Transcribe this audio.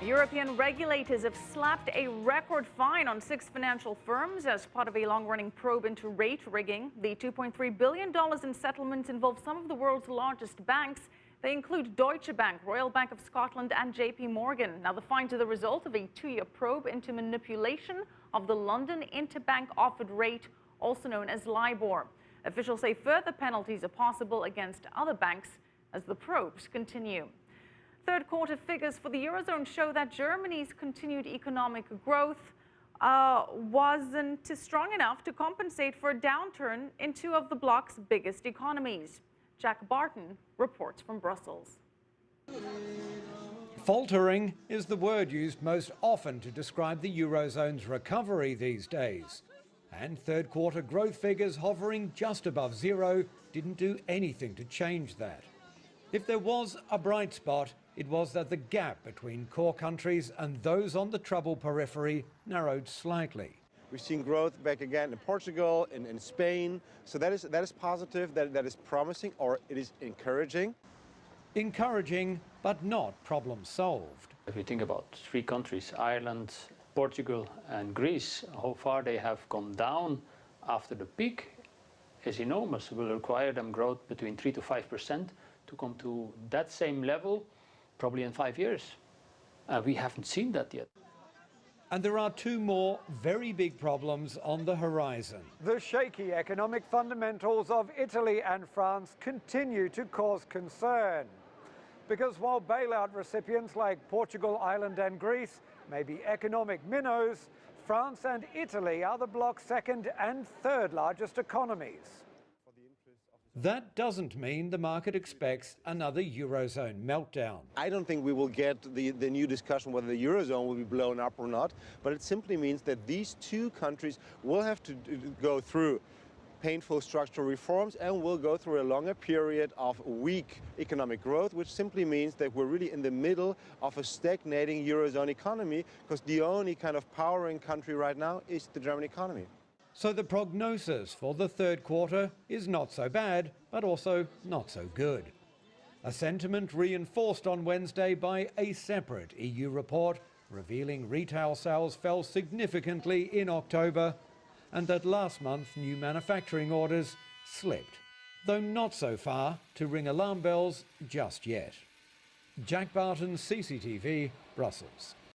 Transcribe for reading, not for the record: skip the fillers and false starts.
European regulators have slapped a record fine on 6 financial firms as part of a long-running probe into rate rigging. The $2.3 billion in settlements involve some of the world's largest banks. They include Deutsche Bank, Royal Bank of Scotland and JP Morgan. Now, the fines are the result of a 2-year probe into manipulation of the London interbank offered rate, also known as LIBOR. Officials say further penalties are possible against other banks as the probes continue. Third quarter figures for the Eurozone show that Germany's continued economic growth wasn't strong enough to compensate for a downturn in 2 of the bloc's biggest economies. Jack Barton reports from Brussels. Faltering is the word used most often to describe the Eurozone's recovery these days. And third quarter growth figures hovering just above zero didn't do anything to change that. If there was a bright spot, it was that the gap between core countries and those on the trouble periphery narrowed slightly. We've seen growth back again in Portugal, in Spain, so that is positive, that is promising, or it is encouraging. Encouraging, but not problem solved. If we think about 3 countries, Ireland, Portugal and Greece, how far they have gone down after the peak is enormous. It will require them growth between 3 to 5% to come to that same level, probably in 5 years. We haven't seen that yet. And there are 2 more very big problems on the horizon. The shaky economic fundamentals of Italy and France continue to cause concern. Because while bailout recipients like Portugal, Ireland and Greece may be economic minnows, France and Italy are the bloc's 2nd and 3rd largest economies. That doesn't mean the market expects another Eurozone meltdown. I don't think we will get the new discussion whether the Eurozone will be blown up or not, but it simply means that these 2 countries will have to go through painful structural reforms and will go through a longer period of weak economic growth, which simply means that we're really in the middle of a stagnating Eurozone economy, because the only kind of powering country right now is the German economy. So the prognosis for the third quarter is not so bad, but also not so good. A sentiment reinforced on Wednesday by a separate EU report revealing retail sales fell significantly in October and that last month new manufacturing orders slipped, though not so far to ring alarm bells just yet. Jack Barton, CCTV, Brussels.